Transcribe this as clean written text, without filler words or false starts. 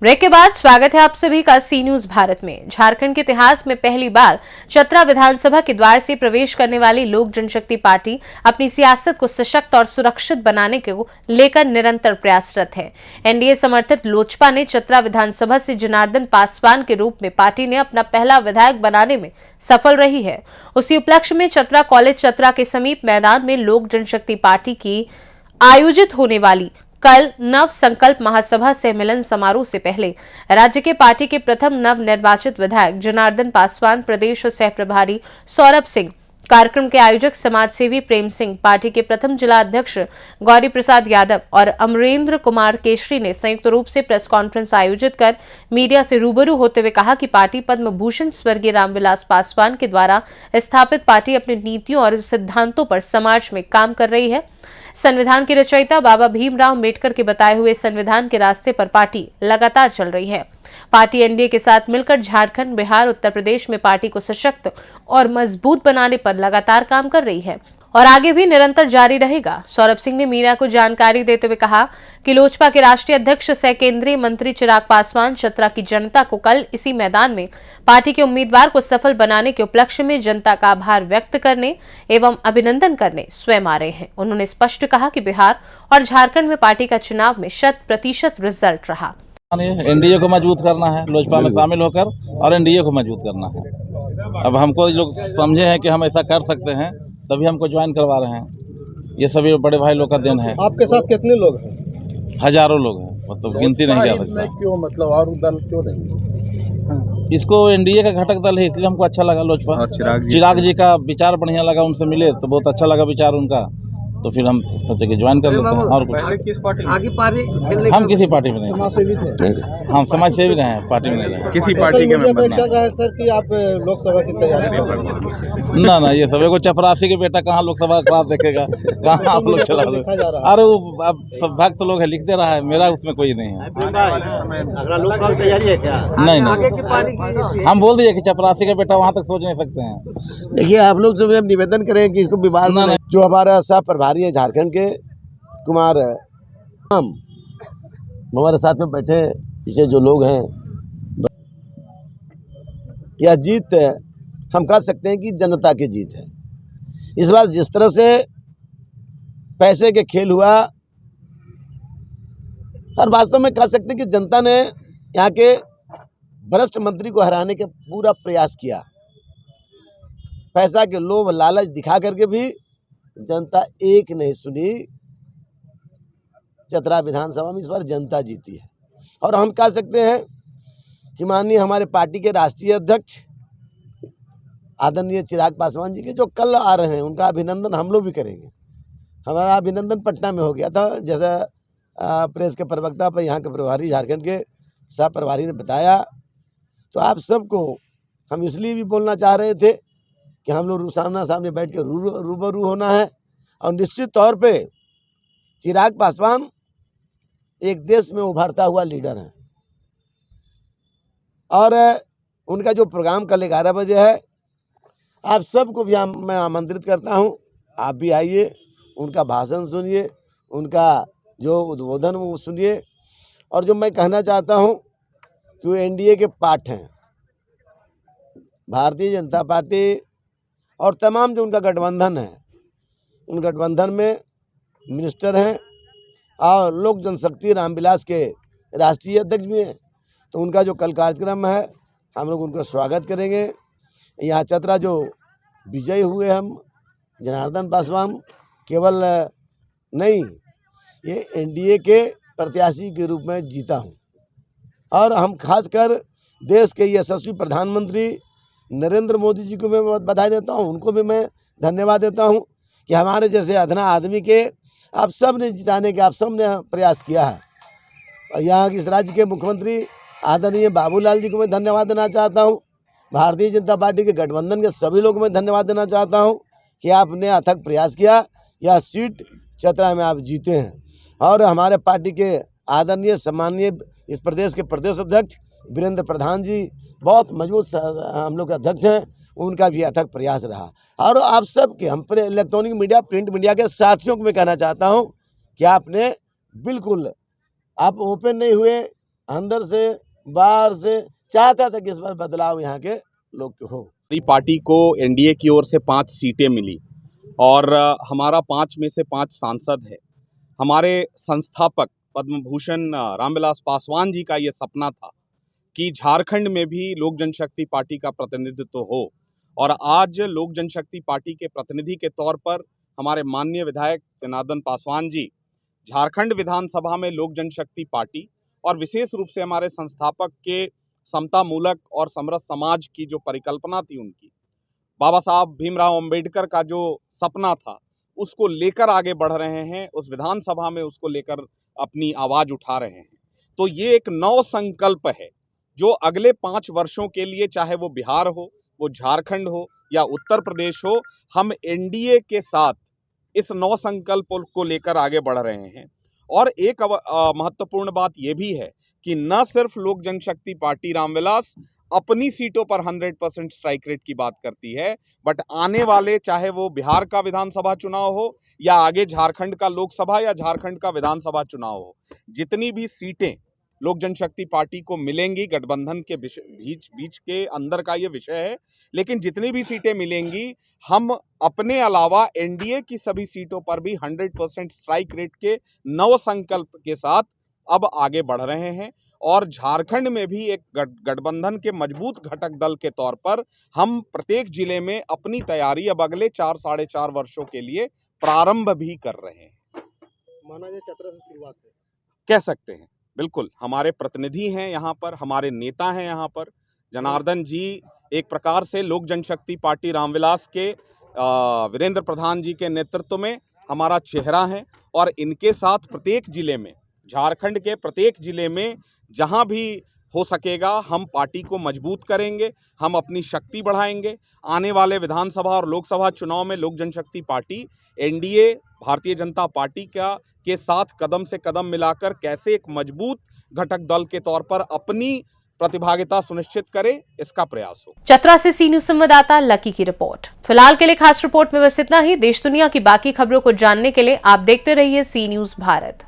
Break के बाद स्वागत है आप सभी का सी न्यूज भारत में। झारखंड के इतिहास में पहली बार चतरा विधानसभा के द्वार से प्रवेश करने वाली लोक जनशक्ति पार्टी अपनी सियासत को सशक्त और सुरक्षित बनाने को लेकर निरंतर प्रयासरत है। एनडीए समर्थित लोजपा ने चतरा विधानसभा से जनार्दन पासवान के रूप में पार्टी ने अपना पहला विधायक बनाने में सफल रही है। उसी उपलक्ष्य में चतरा कॉलेज चतरा के समीप मैदान में लोक जनशक्ति पार्टी की आयोजित होने वाली कल नव संकल्प महासभा से मिलन समारोह से पहले राज्य के पार्टी के प्रथम नव निर्वाचित विधायक जनार्दन पासवान, प्रदेश सह प्रभारी सौरभ सिंह, कार्यक्रम के आयोजक समाजसेवी प्रेम सिंह, पार्टी के प्रथम जिला अध्यक्ष गौरी प्रसाद यादव और अमरेंद्र कुमार केशरी ने संयुक्त रूप से प्रेस कॉन्फ्रेंस आयोजित कर मीडिया से रूबरू होते हुए कहा कि पार्टी पद्म भूषण स्वर्गीय रामविलास पासवान के द्वारा स्थापित पार्टी अपनी नीतियों और सिद्धांतों पर समाज में काम कर रही है। संविधान के रचयिता बाबा भीमराव अम्बेडकर के बताए हुए संविधान के रास्ते पर पार्टी लगातार चल रही है। पार्टी एनडीए के साथ मिलकर झारखंड, बिहार, उत्तर प्रदेश में पार्टी को सशक्त और मजबूत बनाने पर लगातार काम कर रही है और आगे भी निरंतर जारी रहेगा। सौरभ सिंह ने मीडिया को जानकारी देते हुए कहा कि लोजपा के राष्ट्रीय अध्यक्ष सह केंद्रीय मंत्री चिराग पासवान चतरा की जनता को कल इसी मैदान में पार्टी के उम्मीदवार को सफल बनाने के उपलक्ष्य में जनता का आभार व्यक्त करने एवं अभिनंदन करने स्वयं आ रहे हैं। उन्होंने स्पष्ट कहा कि बिहार और झारखंड में पार्टी का चुनाव में 100% रिजल्ट रहा। एनडीए को मजबूत करना है, लोजपा में शामिल होकर और एनडीए को मजबूत करना है। अब हमको लोग समझे हैं कि हम ऐसा कर सकते हैं, तभी हमको ज्वाइन करवा रहे हैं। ये सभी बड़े भाई लोग का देन है। आपके साथ कितने लोग हैं? हजारों लोग हैं, मतलब गिनती नहीं जा सकता। क्यों, मतलब और दल क्यों नहीं? इसको एनडीए का घटक दल है, इसलिए हमको अच्छा लगा लोजपा। चिराग जी का विचार बढ़िया लगा, उनसे मिले तो बहुत अच्छा लगा विचार उनका, तो फिर हम सोचे कि ज्वाइन कर लेते हैं। और किस पार्टी में? आगे हम किसी पार्टी में नहीं, हम समाज सेवी रहे हैं, पार्टी में नहीं रहे। किसी पार्टी के मेंबर नहीं। क्या है सर कि आप लोकसभा की तैयारी? ना ये सब एगो चपरासी के बेटा कहाँ लोकसभा का देखेगा, कहाँ आप लोग चला दो। अरे वो अब सब भक्त लोग है, लिखते रहा है, मेरा उसमें कोई नहीं है। अगला लोकसभा की तैयारी है क्या? नहीं, हम बोल दिए कि चपरासी का बेटा वहाँ तक सोच नहीं सकते हैं। देखिए, आप लोग से निवेदन करें कि इसको विवाद जो हमारा सह प्रभारी है झारखंड के कुमार, हम हमारे साथ में बैठे पीछे जो लोग हैं, यह जीत हम कह सकते हैं कि जनता की जीत है। इस बार जिस तरह से पैसे के खेल हुआ, और वास्तव में कह सकते हैं कि जनता ने यहाँ के भ्रष्ट मंत्री को हराने का पूरा प्रयास किया। पैसा के लोभ लालच दिखा करके भी जनता एक नहीं सुनी। चतरा विधानसभा में इस बार जनता जीती है और हम कह सकते हैं कि माननीय हमारे पार्टी के राष्ट्रीय अध्यक्ष आदरणीय चिराग पासवान जी के जो कल आ रहे हैं, उनका अभिनंदन हम लोग भी करेंगे। हमारा अभिनंदन पटना में हो गया था, जैसा प्रेस के प्रवक्ता पर यहाँ के प्रभारी झारखंड के सह प्रभारी ने बताया। तो आप सबको हम इसलिए भी बोलना चाह रहे थे कि हम लोग सामना सामने बैठ के रूबरू होना है। और निश्चित तौर पे चिराग पासवान एक देश में उभरता हुआ लीडर है और उनका जो प्रोग्राम कल 11 बजे है, आप सबको भी मैं आमंत्रित करता हूं, आप भी आइए, उनका भाषण सुनिए, उनका जो उद्बोधन वो सुनिए। और जो मैं कहना चाहता हूं कि वो एनडीए के पार्ट हैं, भारतीय जनता पार्टी और तमाम जो उनका गठबंधन है, उन गठबंधन में मिनिस्टर हैं और लोक जनशक्ति रामविलास के राष्ट्रीय अध्यक्ष भी हैं। तो उनका जो कल कार्यक्रम है, हम लोग उनका स्वागत करेंगे। यहाँ चतरा जो विजयी हुए हम जनार्दन पासवान केवल नहीं, ये एनडीए के प्रत्याशी के रूप में जीता हूँ और हम खासकर देश के यशस्वी प्रधानमंत्री नरेंद्र मोदी जी को मैं बधाई देता हूँ, उनको भी मैं धन्यवाद देता हूँ कि हमारे जैसे अधना आदमी के आप सब ने जिताने के आप सब ने प्रयास किया है। और यहाँ के इस राज्य के मुख्यमंत्री आदरणीय बाबूलाल जी को मैं धन्यवाद देना चाहता हूँ। भारतीय जनता पार्टी के गठबंधन के सभी लोगों को मैं धन्यवाद देना चाहता हूँ कि आपने अथक प्रयास किया, यह सीट चतरा में आप जीते हैं। और हमारे पार्टी के आदरणीय सम्माननीय इस प्रदेश के प्रदेश अध्यक्ष वीरेंद्र प्रधान जी बहुत मजबूत हम लोग के अध्यक्ष हैं, उनका भी अथक प्रयास रहा। और आप सबके हम पर इलेक्ट्रॉनिक मीडिया, प्रिंट मीडिया के साथियों को मैं कहना चाहता हूँ कि आपने बिल्कुल आप ओपन नहीं हुए, अंदर से बाहर से चाहता था कि इस बार बदलाव यहाँ के लोग के हो। हमारी पार्टी को एनडीए की ओर से 5 सीटें मिली और हमारा 5 में से 5 सांसद है। हमारे संस्थापक पद्म भूषण रामविलास पासवान जी का ये सपना था कि झारखंड में भी लोक जनशक्ति पार्टी का प्रतिनिधित्व हो, और आज लोक जनशक्ति पार्टी के प्रतिनिधि के तौर पर हमारे माननीय विधायक जनार्दन पासवान जी झारखंड विधानसभा में लोक जनशक्ति पार्टी और विशेष रूप से हमारे संस्थापक के समता मूलक और समरस समाज की जो परिकल्पना थी, उनकी बाबा साहब भीमराव अंबेडकर का जो सपना था, उसको लेकर आगे बढ़ रहे हैं, उस विधानसभा में उसको लेकर अपनी आवाज उठा रहे हैं। तो ये एक नव संकल्प है जो अगले 5 वर्षों के लिए, चाहे वो बिहार हो, वो झारखंड हो या उत्तर प्रदेश हो, हम एनडीए के साथ इस नव संकल्प को लेकर आगे बढ़ रहे हैं। और एक महत्वपूर्ण बात यह भी है कि न सिर्फ लोक जनशक्ति पार्टी रामविलास अपनी सीटों पर 100% स्ट्राइक रेट की बात करती है, बट आने वाले, चाहे वो बिहार का विधानसभा चुनाव हो या आगे झारखंड का लोकसभा या झारखंड का विधानसभा चुनाव हो, जितनी भी सीटें लोक जनशक्ति पार्टी को मिलेंगी, गठबंधन के बीच के अंदर का ये विषय है, लेकिन जितनी भी सीटें मिलेंगी, हम अपने अलावा एनडीए की सभी सीटों पर भी 100% स्ट्राइक रेट के नव संकल्प के साथ अब आगे बढ़ रहे हैं। और झारखंड में भी एक गठबंधन के मजबूत घटक दल के तौर पर हम प्रत्येक जिले में अपनी तैयारी अब अगले 4 साढ़े 4 वर्षों के लिए प्रारंभ भी कर रहे हैं। माना जाए चतरा से शुरुआत है, कह सकते हैं। बिल्कुल, हमारे प्रतिनिधि हैं यहाँ पर, हमारे नेता हैं यहाँ पर। जनार्दन जी एक प्रकार से लोक जनशक्ति पार्टी रामविलास के वीरेंद्र प्रधान जी के नेतृत्व में हमारा चेहरा है, और इनके साथ प्रत्येक जिले में, झारखंड के प्रत्येक जिले में जहां भी हो सकेगा हम पार्टी को मजबूत करेंगे, हम अपनी शक्ति बढ़ाएंगे। आने वाले विधानसभा और लोकसभा चुनाव में लोक जनशक्ति party NDA Bharatiya Janata party के साथ कदम से कदम मिलाकर कैसे एक मजबूत घटक दल के तौर पर अपनी प्रतिभागिता सुनिश्चित करे, इसका प्रयास हो। चतरा से सी न्यूज संवाददाता लकी की रिपोर्ट। फिलहाल के लिए खास रिपोर्ट में बस इतना ही। देश दुनिया की बाकी खबरों को जानने के लिए आप देखते रहिए सी न्यूज भारत।